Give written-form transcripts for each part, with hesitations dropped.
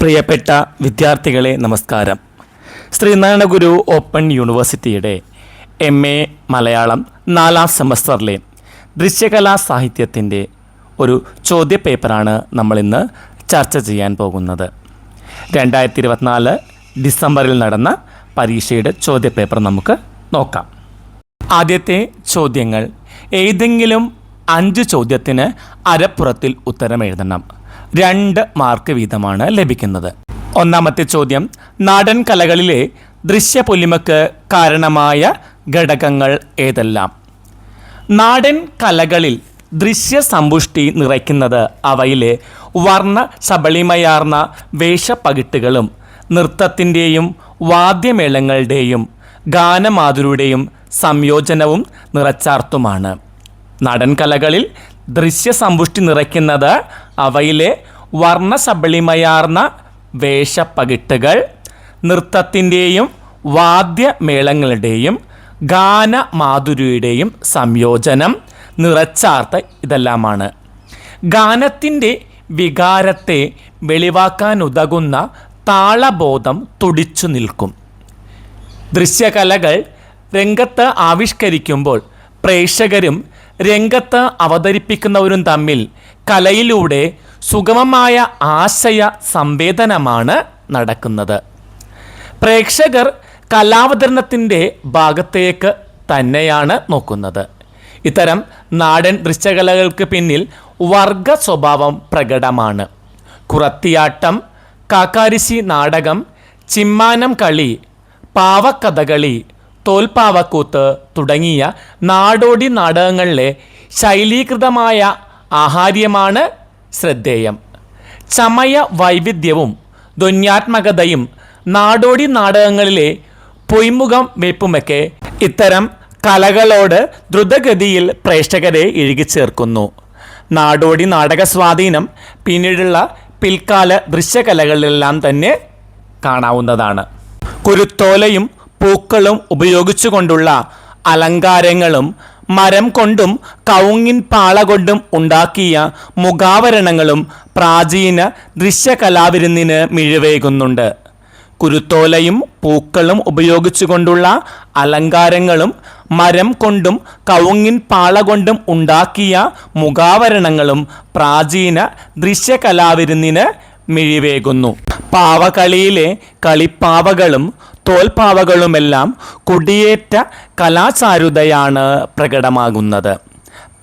പ്രിയപ്പെട്ട വിദ്യാർത്ഥികളെ നമസ്കാരം. ശ്രീനാരായണ ഗുരു ഓപ്പൺ യൂണിവേഴ്സിറ്റിയുടെ MA മലയാളം 4ാം സെമസ്റ്ററിലെ ദൃശ്യകലാ സാഹിത്യത്തിൻ്റെ ഒരു ചോദ്യപേപ്പറാണ് നമ്മളിന്ന് ചർച്ച ചെയ്യാൻ പോകുന്നത്. 2024 ഡിസംബറിൽ നടന്ന പരീക്ഷയുടെ ചോദ്യപേപ്പർ നമുക്ക് നോക്കാം. ആദ്യത്തെ ചോദ്യങ്ങൾ ഏതെങ്കിലും 5 ചോദ്യത്തിന് അരപ്പുറത്തിൽ ഉത്തരം എഴുതണം. 2 മാർക്ക് വീതമാണ് ലഭിക്കുന്നത്. ഒന്നാമത്തെ ചോദ്യം, നാടൻ കലകളിലെ ദൃശ്യപൊലിമയ്ക്ക് കാരണമായ ഘടകങ്ങൾ ഏതെല്ലാം? നാടൻ കലകളിൽ ദൃശ്യസമ്പുഷ്ടി നിറയ്ക്കുന്നത് അവയിലെ വർണ്ണ ശബളിമയാർന്ന വേഷപ്പകിട്ടുകളും നൃത്തത്തിൻ്റെയും വാദ്യമേളങ്ങളുടെയും ഗാനമാധുരിയുടെയും സംയോജനവും നിറച്ചാർത്തുമാണ്. നാടൻ കലകളിൽ ദൃശ്യസമ്പുഷ്ടി നിറയ്ക്കുന്നത് അവയിലെ വർണ്ണശബളിമയാർന്ന വേഷപ്പകിട്ടുകൾ നൃത്തത്തിൻ്റെയും വാദ്യമേളങ്ങളുടെയും ഗാനമാധുരിയുടെയും സംയോജനം നിറച്ചാർത്ത ഇതെല്ലാമാണ്. ഗാനത്തിൻ്റെ വികാരത്തെ വെളിവാക്കാനുതകുന്ന താളബോധം തുടിച്ചു നിൽക്കും. ദൃശ്യകലകൾ രംഗത്ത് ആവിഷ്കരിക്കുമ്പോൾ പ്രേക്ഷകരും രംഗത്ത് അവതരിപ്പിക്കുന്നവരും തമ്മിൽ കലയിലൂടെ സുഗമമായ ആശയ സംവേദനമാണ് നടക്കുന്നത്. പ്രേക്ഷകർ കലാവതരണത്തിൻ്റെ ഭാഗത്തേക്ക് തന്നെയാണ് നോക്കുന്നത്. ഇത്തരം നാടൻ ദൃശ്യകലകൾക്ക് പിന്നിൽ വർഗ സ്വഭാവം പ്രകടമാണ്. കുറത്തിയാട്ടം, കാക്കാരിശി നാടകം, ചിമ്മാനം കളി, പാവക്കഥകളി, തോൽപ്പാവക്കൂത്ത് തുടങ്ങിയ നാടോടി നാടകങ്ങളിലെ ശൈലീകൃതമായ ആഹാര്യമാണ് ശ്രദ്ധേയം. ചമയ വൈവിധ്യവും ധ്വന്യാത്മകതയും നാടോടി നാടകങ്ങളിലെ പൊയ്മുഖം വെപ്പുമൊക്കെ ഇത്തരം കലകളോട് ദ്രുതഗതിയിൽ പ്രേക്ഷകരെ ഇഴുകിച്ചേർക്കുന്നു. നാടോടി നാടക സ്വാധീനം പിന്നീടുള്ള പിൽക്കാല ദൃശ്യകലകളിലെല്ലാം തന്നെ കാണാവുന്നതാണ്. കുരുത്തോലയും പൂക്കളും ഉപയോഗിച്ചുകൊണ്ടുള്ള അലങ്കാരങ്ങളും മരം കൊണ്ടും കവുങ്ങിൻ പാള കൊണ്ടും ഉണ്ടാക്കിയ മുഖാവരണങ്ങളും പ്രാചീന ദൃശ്യകലാവിരുന്നിന് മിഴിവേകുന്നുണ്ട്. കുരുത്തോലയും പൂക്കളും ഉപയോഗിച്ചുകൊണ്ടുള്ള അലങ്കാരങ്ങളും മരം കൊണ്ടും കവുങ്ങിൻ പാള കൊണ്ടും ഉണ്ടാക്കിയ മുഖാവരണങ്ങളും പ്രാചീന ദൃശ്യകലാവിരുന്നിന് മിഴിവേകുന്നു. പാവകളിയിലെ കളിപ്പാവകളും തോൽപ്പാവകളുമെല്ലാം കുടിയേറ്റ കലാചാരുതയാണ് പ്രകടമാകുന്നത്.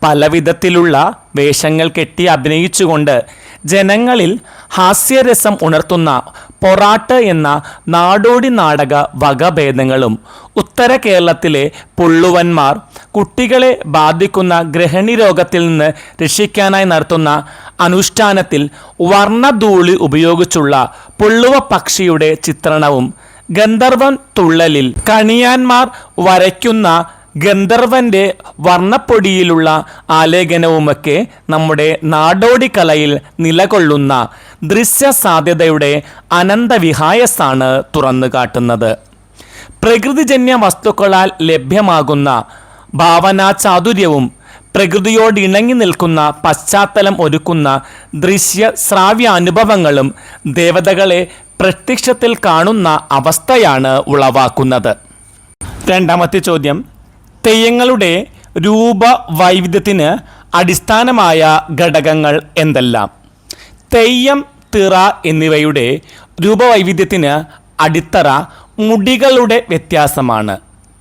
പലവിധത്തിലുള്ള വേഷങ്ങൾ കെട്ടി അഭിനയിച്ചുകൊണ്ട് ജനങ്ങളിൽ ഹാസ്യരസം ഉണർത്തുന്ന പൊറാട്ട് എന്ന നാടോടി നാടക വകഭേദങ്ങളും ഉത്തര കേരളത്തിലെ പുള്ളുവന്മാർ കുട്ടികളെ ബാധിക്കുന്ന ഗ്രഹണി രോഗത്തിൽ നിന്ന് രക്ഷിക്കാനായി നടത്തുന്ന അനുഷ്ഠാനത്തിൽ വർണ്ണധൂളി ഉപയോഗിച്ചുള്ള പുള്ളുവ പക്ഷിയുടെ ചിത്രണവും ഗന്ധർവൻ തുള്ളലിൽ കണിയാന്മാർ വരയ്ക്കുന്ന ഗന്ധർവൻ്റെ വർണ്ണപ്പൊടിയിലുള്ള ആലേഖനവുമൊക്കെ നമ്മുടെ നാടോടി കലയിൽ നിലകൊള്ളുന്ന ദൃശ്യ സാധ്യതയുടെ അനന്തവിഹായസാണ് തുറന്നു കാട്ടുന്നത്. പ്രകൃതിജന്യ വസ്തുക്കളാൽ ലഭ്യമാകുന്ന ഭാവനാചാതുര്യവും പ്രകൃതിയോടിണങ്ങി നിൽക്കുന്ന പശ്ചാത്തലം ഒരുക്കുന്ന ദൃശ്യ ശ്രാവ്യാനുഭവങ്ങളും ദേവതകളെ പ്രത്യക്ഷത്തിൽ കാണുന്ന അവസ്ഥയാണ് ഉളവാക്കുന്നത്. രണ്ടാമത്തെ ചോദ്യം, തെയ്യങ്ങളുടെ രൂപവൈവിധ്യത്തിന് അടിസ്ഥാനമായ ഘടകങ്ങൾ എന്തെല്ലാം? തെയ്യം, തിറ എന്നിവയുടെ രൂപവൈവിധ്യത്തിന് അടിത്തറ മുടികളുടെ വ്യത്യാസമാണ്.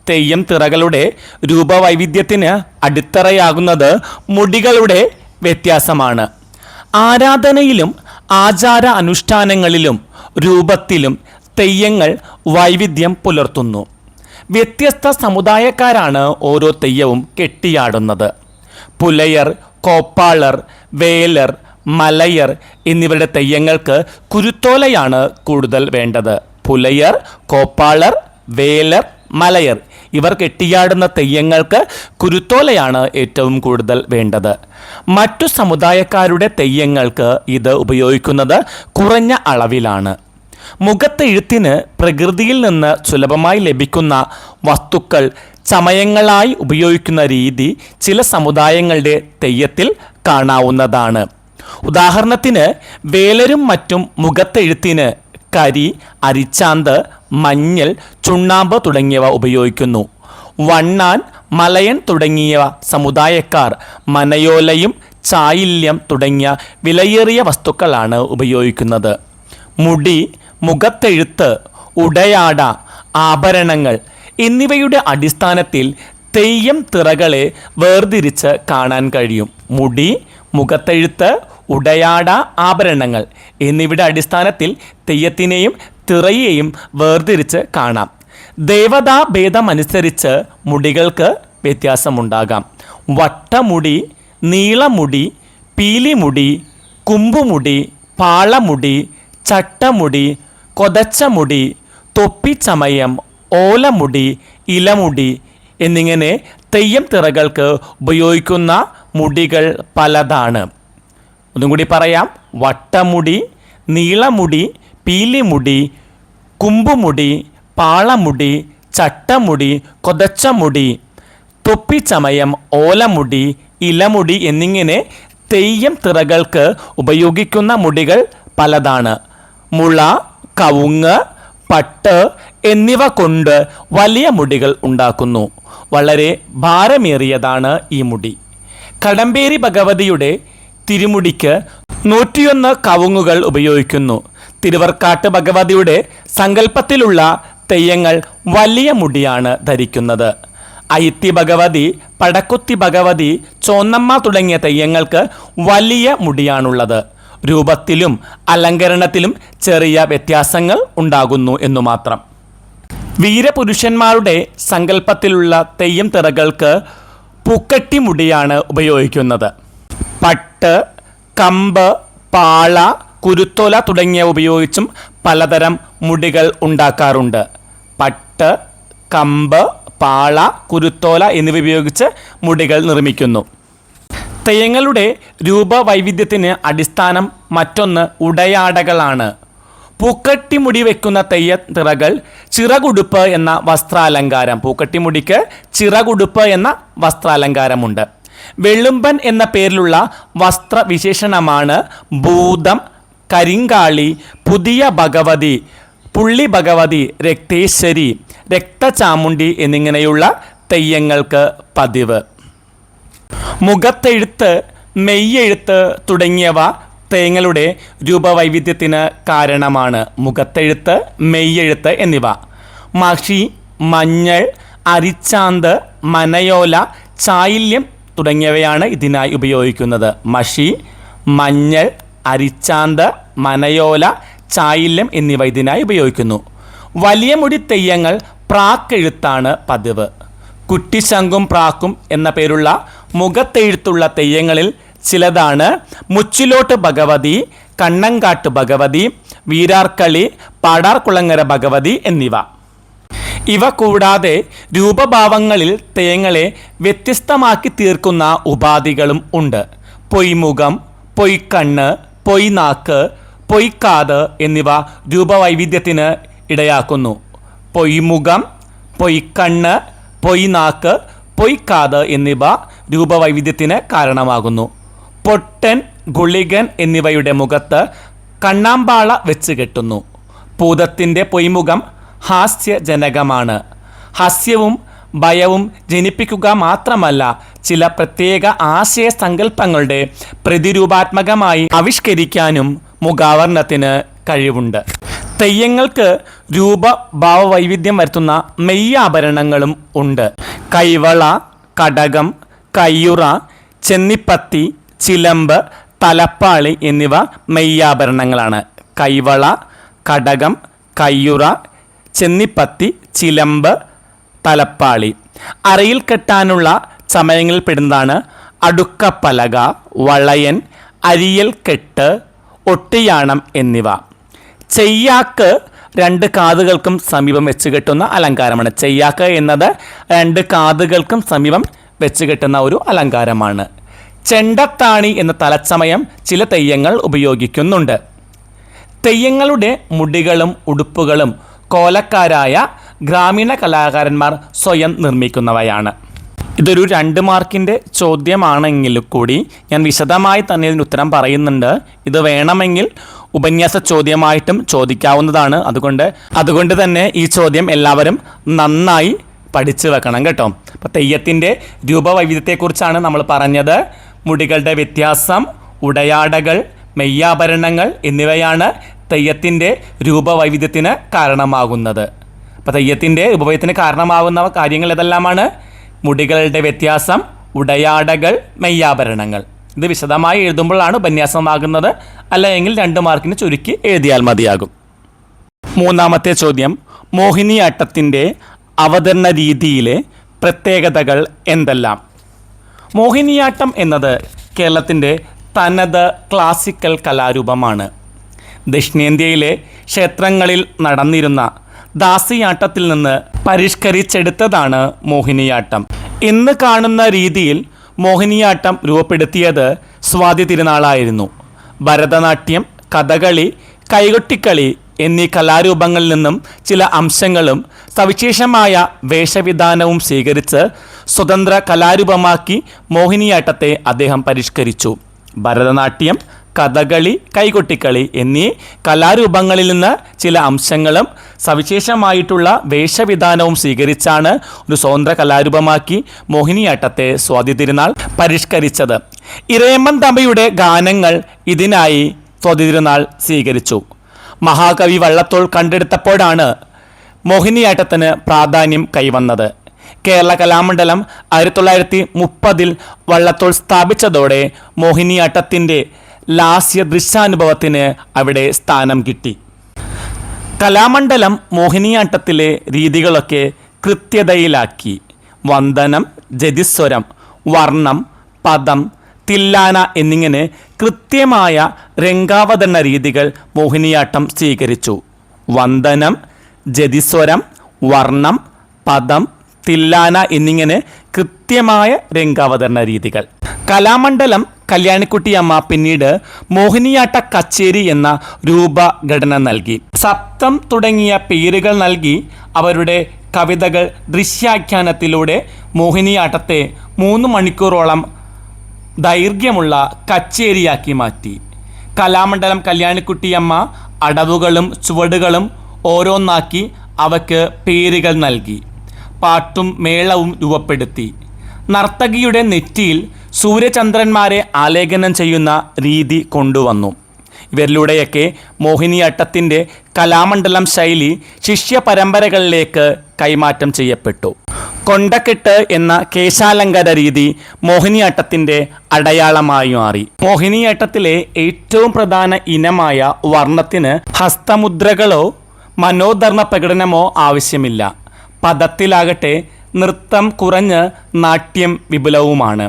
തെയ്യം തിറകളുടെ രൂപവൈവിധ്യത്തിന് അടിത്തറയാകുന്നത് മുടികളുടെ വ്യത്യാസമാണ്. ആരാധനയിലും ആചാര അനുഷ്ഠാനങ്ങളിലും രൂപത്തിലും തെയ്യങ്ങൾ വൈവിധ്യം പുലർത്തുന്നു. വ്യത്യസ്ത സമുദായക്കാരാണ് ഓരോ തെയ്യവും കെട്ടിയാടുന്നത്. പുലയർ, കോപ്പാളർ, വേലർ, മലയർ എന്നിവരുടെ തെയ്യങ്ങൾക്ക് കുരുത്തോലയാണ് കൂടുതൽ വേണ്ടത്. പുലയർ, കോപ്പാളർ, വേലർ, മലയർ ഇവർ കെട്ടിയാടുന്ന തെയ്യങ്ങൾക്ക് കുരുത്തോലയാണ് ഏറ്റവും കൂടുതൽ വേണ്ടത്. മറ്റു സമുദായക്കാരുടെ തെയ്യങ്ങൾക്ക് ഇത് ഉപയോഗിക്കുന്നത് കുറഞ്ഞ അളവിലാണ്. മുഖത്തെഴുത്തിന് പ്രകൃതിയിൽ നിന്ന് സുലഭമായി ലഭിക്കുന്ന വസ്തുക്കൾ ചമയങ്ങളായി ഉപയോഗിക്കുന്ന രീതി ചില സമുദായങ്ങളുടെ തെയ്യത്തിൽ കാണാവുന്നതാണ്. ഉദാഹരണത്തിന് വേലരും മറ്റും മുഖത്തെഴുത്തിന് കരി, അരിച്ചാന്ത്, മഞ്ഞൾ, ചുണ്ണാമ്പ് തുടങ്ങിയവ ഉപയോഗിക്കുന്നു. വണ്ണാൻ, മലയൻ തുടങ്ങിയ സമുദായക്കാർ മനയോലയും ചായില്യം തുടങ്ങിയ വിലയേറിയ വസ്തുക്കളാണ് ഉപയോഗിക്കുന്നത്. മുടി, മുഖത്തെഴുത്ത്, ഉടയാട, ആഭരണങ്ങൾ എന്നിവയുടെ അടിസ്ഥാനത്തിൽ തെയ്യം തിറകളെ വേർതിരിച്ച് കാണാൻ കഴിയും. മുടി, മുഖത്തെഴുത്ത്, ഉടയാട, ആഭരണങ്ങൾ എന്നിവയുടെ അടിസ്ഥാനത്തിൽ തെയ്യത്തിനെയും തിറയെയും വേർതിരിച്ച് കാണാം. ദേവതാഭേദമനുസരിച്ച് മുടികൾക്ക് വ്യത്യാസമുണ്ടാകാം. വട്ടമുടി, നീളമുടി, പീലിമുടി, കുമ്പുമുടി, പാളമുടി, ചട്ടമുടി, കൊതച്ചമുടി, തൊപ്പിച്ചമയം, ഓലമുടി, ഇലമുടി എന്നിങ്ങനെ തെയ്യം തിറകൾക്ക് ഉപയോഗിക്കുന്ന മുടികൾ പലതാണ്. ഒന്നും കൂടി പറയാം. വട്ടമുടി, നീളമുടി, പീലിമുടി, കുമ്പുമുടി, പാളമുടി, ചട്ടമുടി, കൊതച്ചമുടി, തൊപ്പിച്ചമയം, ഓലമുടി, ഇലമുടി എന്നിങ്ങനെ തെയ്യം തിറകൾക്ക് ഉപയോഗിക്കുന്ന മുടികൾ പലതാണ്. മുള, കവുങ്ങ്, പട്ട് എന്നിവ കൊണ്ട് വലിയ മുടികൾ ഉണ്ടാക്കുന്നു. വളരെ ഭാരമേറിയതാണ് ഈ മുടി. കടമ്പേരി ഭഗവതിയുടെ തിരുമുടിക്ക് 101 കവുങ്ങുകൾ ഉപയോഗിക്കുന്നു. തിരുവർക്കാട്ട് ഭഗവതിയുടെ സങ്കല്പത്തിലുള്ള തെയ്യങ്ങൾ വലിയ മുടിയാണ് ധരിക്കുന്നത്. ഐത്തി ഭഗവതി, പടക്കുത്തി ഭഗവതി, ചോന്നമ്മ തുടങ്ങിയ തെയ്യങ്ങൾക്ക് വലിയ മുടിയാണുള്ളത്. രൂപത്തിലും അലങ്കരണത്തിലും ചെറിയ വ്യത്യാസങ്ങൾ ഉണ്ടാകുന്നു എന്നു മാത്രം. വീരപുരുഷന്മാരുടെ സങ്കല്പത്തിലുള്ള തെയ്യം തിറകൾക്ക് പൂക്കട്ടി മുടിയാണ് ഉപയോഗിക്കുന്നത്. പട്ട്, കമ്പ്, പാള, കുരുത്തോല തുടങ്ങിയവ ഉപയോഗിച്ചും പലതരം മുടികൾ ഉണ്ടാക്കാറുണ്ട്. പട്ട്, കമ്പ്, പാള, കുരുത്തോല എന്നിവ ഉപയോഗിച്ച് മുടികൾ നിർമ്മിക്കുന്നു. തെയ്യങ്ങളുടെ രൂപവൈവിധ്യത്തിന് അടിസ്ഥാനം മറ്റൊന്ന് ഉടയാടകളാണ്. പൂക്കട്ടിമുടി വയ്ക്കുന്ന തെയ്യത്തിറകൾ ചിറകുടുപ്പ് എന്ന വസ്ത്രാലങ്കാരം. പൂക്കട്ടിമുടിക്ക് ചിറകുടുപ്പ് എന്ന വസ്ത്രാലങ്കാരമുണ്ട്. വെള്ളുമ്പൻ എന്ന പേരിലുള്ള വസ്ത്രവിശേഷണമാണ് ഭൂതം, കരിങ്കാളി, പുതിയ ഭഗവതി, പുള്ളി ഭഗവതി, രക്തേശ്വരി, രക്തചാമുണ്ടി എന്നിങ്ങനെയുള്ള തെയ്യങ്ങൾക്ക് പതിവ്. മുഖത്തെഴുത്ത്, മെയ്യെഴുത്ത് തുടങ്ങിയവ തെയ്യങ്ങളുടെ രൂപവൈവിധ്യത്തിന് കാരണമാണ്. മുഖത്തെഴുത്ത്, മെയ്യെഴുത്ത് എന്നിവ. മഷി, മഞ്ഞൾ, അരിച്ചാന്ത്, മനയോല, ചായില്യം തുടങ്ങിയവയാണ് ഇതിനായി ഉപയോഗിക്കുന്നത്. മഷി, മഞ്ഞൾ, അരിച്ചാന്ത്, മനയോല, ചായില്യം എന്നിവ ഇതിനായി ഉപയോഗിക്കുന്നു. വലിയ മുടി തെയ്യങ്ങൾ പ്രാക്കെഴുത്താണ് പതിവ്. കുട്ടിശങ്കും പ്രാക്കും എന്ന പേരുള്ള മുഖത്തെഴുത്തുള്ള തെയ്യങ്ങളിൽ ചിലതാണ് മുച്ചിലോട്ട് ഭഗവതി, കണ്ണങ്കാട്ട് ഭഗവതി, വീരാർക്കളി, പാടാർകുളങ്ങര ഭഗവതി എന്നിവ. ഇവ കൂടാതെ രൂപഭാവങ്ങളിൽ തെയ്യങ്ങളെ വ്യത്യസ്തമാക്കി തീർക്കുന്ന ഉപാധികളും ഉണ്ട്. പൊയ്മുഖം, പൊയ്ക്കണ്ണ്, പൊയ്നാക്ക്, പൊയ്ക്കാത് എന്നിവ രൂപവൈവിധ്യത്തിന് ഇടയാക്കുന്നു. പൊയ്മുഖം, പൊയ്ക്കണ്ണ്, പൊയ്നാക്ക്, പൊയ്ക്കാത് എന്നിവ രൂപവൈവിധ്യത്തിന് കാരണമാകുന്നു. പൊട്ടൻ, ഗുളികൻ എന്നിവയുടെ മുഖത്ത് കണ്ണാമ്പാള വെച്ച് കെട്ടുന്നു. ഭൂതത്തിൻ്റെ പൊയ്മുഖം ഹാസ്യജനകമാണ്. ഹാസ്യവും ഭയവും ജനിപ്പിക്കുക മാത്രമല്ല, ചില പ്രത്യേക ആശയസങ്കല്പങ്ങളുടെ പ്രതിരൂപാത്മകമായി ആവിഷ്കരിക്കാനും മുഖാവരണത്തിന് കഴിവുണ്ട്. തെയ്യങ്ങൾക്ക് രൂപഭാവവൈവിധ്യം വരുത്തുന്ന മെയ്യാഭരണങ്ങളും ഉണ്ട്. കൈവള, കടകം, കയ്യുറ, ചെന്നിപ്പത്തി, ചിലമ്പ്, തലപ്പാളി എന്നിവ മെയ്യാഭരണങ്ങളാണ്. കൈവള, കടകം, കയ്യുറ, ചെന്നിപ്പത്തി, ചിലമ്പ്, തലപ്പാളി. അരയിൽ കെട്ടാനുള്ള ചമയങ്ങളിൽ പെടുന്നതാണ് അടുക്കപ്പലക, വളയൻ, അരിയൽ കെട്ട്, ഒട്ടിയാണം എന്നിവ. ചെയ്യാക്ക് 2 കാതുകൾക്കും സമീപം വെച്ച് കെട്ടുന്ന അലങ്കാരമാണ്. ചെയ്യാക്ക് എന്നത് 2 കാതുകൾക്കും സമീപം വെച്ച് കെട്ടുന്ന ഒരു അലങ്കാരമാണ്. ചെണ്ടത്താണി എന്ന തലച്ചമയം ചില തെയ്യങ്ങൾ ഉപയോഗിക്കുന്നുണ്ട്. തെയ്യങ്ങളുടെ മുടികളും ഉടുപ്പുകളും കോലക്കാരായ ഗ്രാമീണ കലാകാരന്മാർ സ്വയം നിർമ്മിക്കുന്നവയാണ്. ഇതൊരു 2 മാർക്കിൻ്റെ ചോദ്യമാണെങ്കിൽ കൂടി ഞാൻ വിശദമായി തന്നെ ഇതിന് ഉത്തരം പറയുന്നുണ്ട്. ഇത് വേണമെങ്കിൽ ഉപന്യാസ ചോദ്യമായിട്ടും ചോദിക്കാവുന്നതാണ്. അതുകൊണ്ട് തന്നെ ഈ ചോദ്യം എല്ലാവരും നന്നായി പഠിച്ചു വെക്കണം കേട്ടോ. അപ്പോൾ തെയ്യത്തിൻ്റെ രൂപവൈവിധ്യത്തെക്കുറിച്ചാണ് നമ്മൾ പറഞ്ഞത്. മുടികളുടെ വ്യത്യാസം, ഉടയാടകൾ, മെയ്യാഭരണങ്ങൾ എന്നിവയാണ് തെയ്യത്തിൻ്റെ രൂപവൈവിധ്യത്തിന് കാരണമാകുന്നത്. അപ്പോൾ തെയ്യത്തിൻ്റെ രൂപവൈവിധ്യത്തിന് കാരണമാകുന്ന കാര്യങ്ങൾ ഏതെല്ലാമാണ്? മുടികളുടെ വ്യത്യാസം, ഉടയാടകൾ, മെയ്യാഭരണങ്ങൾ. ഇത് വിശദമായി എഴുതുമ്പോഴാണ് ഉപന്യാസമാകുന്നത്. അല്ലെങ്കിൽ 2 മാർക്കിന് ചുരുക്കി എഴുതിയാൽ മതിയാകും. 3ാമത്തെ ചോദ്യം, മോഹിനിയാട്ടത്തിൻ്റെ അവതരണ രീതിയിലെ പ്രത്യേകതകൾ എന്തെല്ലാം? മോഹിനിയാട്ടം എന്നത് കേരളത്തിൻ്റെ തനത് ക്ലാസിക്കൽ കലാരൂപമാണ്. ദക്ഷിണേന്ത്യയിലെ ക്ഷേത്രങ്ങളിൽ നടന്നിരുന്ന ദാസിയാട്ടത്തിൽ നിന്ന് പരിഷ്കരിച്ചെടുത്തതാണ് മോഹിനിയാട്ടം. ഇന്ന് കാണുന്ന രീതിയിൽ മോഹിനിയാട്ടം രൂപപ്പെടുത്തിയത് സ്വാതി തിരുനാളായിരുന്നു. ഭരതനാട്യം, കഥകളി, കൈകൊട്ടിക്കളി എന്നീ കലാരൂപങ്ങളിൽ നിന്നും ചില അംശങ്ങളും സവിശേഷമായ വേഷവിധാനവും സ്വീകരിച്ച് സ്വതന്ത്ര കലാരൂപമാക്കി മോഹിനിയാട്ടത്തെ അദ്ദേഹം പരിഷ്കരിച്ചു. ഭരതനാട്യം, കഥകളി, കൈകൊട്ടിക്കളി എന്നീ കലാരൂപങ്ങളിൽ നിന്ന് ചില അംശങ്ങളും സവിശേഷമായിട്ടുള്ള വേഷവിധാനവും സ്വീകരിച്ചാണ് ഒരു സ്വതന്ത്ര കലാരൂപമാക്കി മോഹിനിയാട്ടത്തെ സ്വാതി തിരുനാൾ പരിഷ്കരിച്ചത്. ഇരയമ്മൻ തമ്പിയുടെ ഗാനങ്ങൾ ഇതിനായി സ്വാതി തിരുനാൾ സ്വീകരിച്ചു. മഹാകവി വള്ളത്തോൾ കണ്ടെടുത്തപ്പോഴാണ് മോഹിനിയാട്ടത്തിന് പ്രാധാന്യം കൈവന്നത്. കേരള കലാമണ്ഡലം 1930 വള്ളത്തോൾ സ്ഥാപിച്ചതോടെ മോഹിനിയാട്ടത്തിൻ്റെ ലാസ്യ ദൃശ്യാനുഭവത്തിന് അവിടെ സ്ഥാനം കിട്ടി. കലാമണ്ഡലം മോഹിനിയാട്ടത്തിലെ രീതികളൊക്കെ കൃത്യതയിലാക്കി. വന്ദനം, ജതിസ്വരം, വർണ്ണം, പദം, തില്ലാന എന്നിങ്ങനെ കൃത്യമായ രംഗാവതരണ രീതികൾ മോഹിനിയാട്ടം സ്വീകരിച്ചു. വന്ദനം, ജതിസ്വരം, വർണ്ണം, പദം, തില്ലാന എന്നിങ്ങനെ കൃത്യമായ രംഗാവതരണ രീതികൾ. കലാമണ്ഡലം കല്യാണിക്കുട്ടിയമ്മ പിന്നീട് മോഹിനിയാട്ട കച്ചേരി എന്ന രൂപഘടന നൽകി. സപ്തം തുടങ്ങിയ പേരുകൾ നൽകി അവരുടെ കവിതകൾ ദൃശ്യാഖ്യാനത്തിലൂടെ മോഹിനിയാട്ടത്തെ 3 മണിക്കൂറോളം ദൈർഘ്യമുള്ള കച്ചേരിയാക്കി മാറ്റി. കലാമണ്ഡലം കല്യാണിക്കുട്ടിയമ്മ അടവുകളും ചുവടുകളും ഓരോന്നാക്കി അവയ്ക്ക് പേരുകൾ നൽകി. പാട്ടും മേളവും രൂപപ്പെടുത്തി. നർത്തകിയുടെ നെറ്റിയിൽ സൂര്യചന്ദ്രന്മാരെ ആലേഖനം ചെയ്യുന്ന രീതി കൊണ്ടുവന്നു. ഇവരിലൂടെയൊക്കെ മോഹിനിയാട്ടത്തിൻ്റെ കലാമണ്ഡലം ശൈലി ശിഷ്യ പരമ്പരകളിലേക്ക് കൈമാറ്റം ചെയ്യപ്പെട്ടു. കൊണ്ടക്കെട്ട് എന്ന കേശാലങ്കാര രീതി മോഹിനിയാട്ടത്തിൻ്റെ അടയാളമായി മാറി. മോഹിനിയാട്ടത്തിലെ ഏറ്റവും പ്രധാന ഇനമായ വർണ്ണത്തിന് ഹസ്തമുദ്രകളോ മനോധർമ്മ പ്രകടനമോ ആവശ്യമില്ല. പദത്തിലാകട്ടെ നൃത്തം കുറഞ്ഞ് നാട്യം വിപുലവുമാണ്.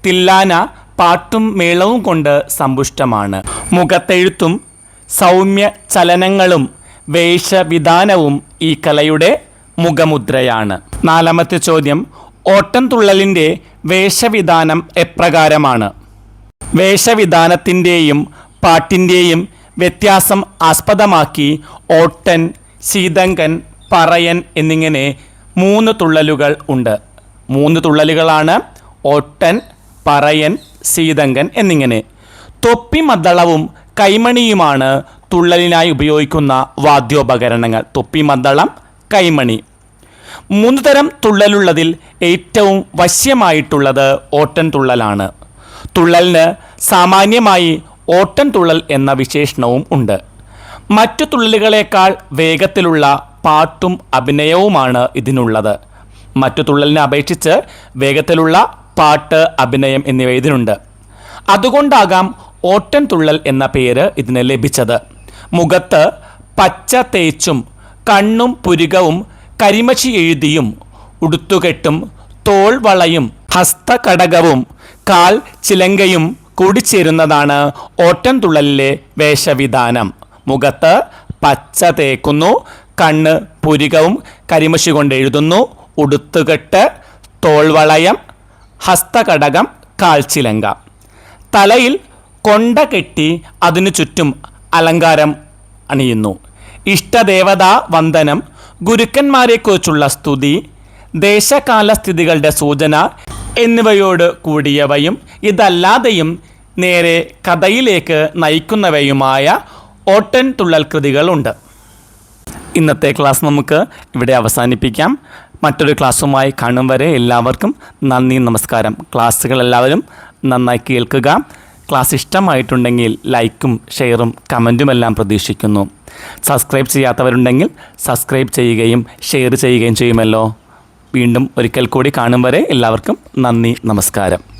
തില്ലാന പാട്ടും മേളവും കൊണ്ട് സമ്പുഷ്ടമാണ്. മുഖത്തെഴുത്തും സൗമ്യ ചലനങ്ങളും വേഷവിധാനവും ഈ കലയുടെ മുഖമുദ്രയാണ്. 4ാമത്തെ ചോദ്യം, ഓട്ടൻതുള്ളലിൻ്റെ വേഷവിധാനം എപ്രകാരമാണ്? വേഷവിധാനത്തിൻ്റെയും പാട്ടിൻ്റെയും വ്യത്യാസം ആസ്പദമാക്കി ഓട്ടൻ, ശീതങ്കൻ, പറയൻ എന്നിങ്ങനെ 3 തുള്ളലുകൾ ഉണ്ട്. 3 തുള്ളലുകളാണ് ഓട്ടൻ, പറയൻ, ശീതങ്കൻ എന്നിങ്ങനെ. തൊപ്പി മദ്ദളവും കൈമണിയുമാണ് തുള്ളലിനായി ഉപയോഗിക്കുന്ന വാദ്യോപകരണങ്ങൾ. തൊപ്പി മദ്ദളം, കൈമണി. 3 തരം തുള്ളലുള്ളതിൽ ഏറ്റവും വശ്യമായിട്ടുള്ളത് ഓട്ടൻ തുള്ളലാണ്. തുള്ളലിന് സാമാന്യമായി ഓട്ടൻ തുള്ളൽ എന്ന വിശേഷണവും ഉണ്ട്. മറ്റു തുള്ളലുകളേക്കാൾ വേഗത്തിലുള്ള പാട്ടും അഭിനയവുമാണ് ഇതിനുള്ളത്. മറ്റു തുള്ളലിനെ അപേക്ഷിച്ച് വേഗത്തിലുള്ള പാട്ട്, അഭിനയം എന്നിവ ഇതിനുണ്ട്. അതുകൊണ്ടാകാം ഓട്ടൻ തുള്ളൽ എന്ന പേര് ഇതിന് ലഭിച്ചത്. മുഖത്ത് പച്ച തേച്ചും കണ്ണും പുരികവും കരിമഷി എഴുതിയും ഉടുത്തുകെട്ടും തോൾവളയും ഹസ്തകടകവും കാൽ ചിലങ്കയും കൂടിച്ചേരുന്നതാണ് ഓട്ടൻ തുള്ളലിലെ വേഷവിധാനം. മുഖത്ത് പച്ച തേക്കുന്നു, കണ്ണ് പുരികവും കരിമഷി കൊണ്ട് എഴുതുന്നു, ഉടുത്തുകെട്ട്, തോൾവളയം, ഹസ്തകടകം, കാൽച്ചിലങ്ക. തലയിൽ കൊണ്ട കെട്ടി അതിനു ചുറ്റും അലങ്കാരം അണിയുന്നു. ഇഷ്ടദേവതാ വന്ദനം, ഗുരുക്കന്മാരെക്കുറിച്ചുള്ള സ്തുതി, ദേശകാലസ്ഥിതികളുടെ സൂചന എന്നിവയോട് കൂടിയവയും ഇതല്ലാതെയും നേരെ കഥയിലേക്ക് നയിക്കുന്നവയുമായ ഓട്ടൻ തുള്ളൽ കൃതികളുണ്ട്. ഇന്നത്തെ ക്ലാസ് നമുക്ക് ഇവിടെ അവസാനിപ്പിക്കാം. മറ്റൊരു ക്ലാസ്സുമായി കാണും വരെ എല്ലാവർക്കും നന്ദി, നമസ്കാരം. ക്ലാസ്സുകൾ എല്ലാവരും നന്നായി കേൾക്കുക. ക്ലാസ് ഇഷ്ടമായിട്ടുണ്ടെങ്കിൽ ലൈക്കും ഷെയറും കമൻറ്റുമെല്ലാം പ്രതീക്ഷിക്കുന്നു. സബ്സ്ക്രൈബ് ചെയ്യാത്തവരുണ്ടെങ്കിൽ സബ്സ്ക്രൈബ് ചെയ്യുകയും ഷെയർ ചെയ്യുകയും ചെയ്യുമല്ലോ. വീണ്ടും ഒരിക്കൽ കൂടി കാണും വരെ എല്ലാവർക്കും നന്ദി, നമസ്കാരം.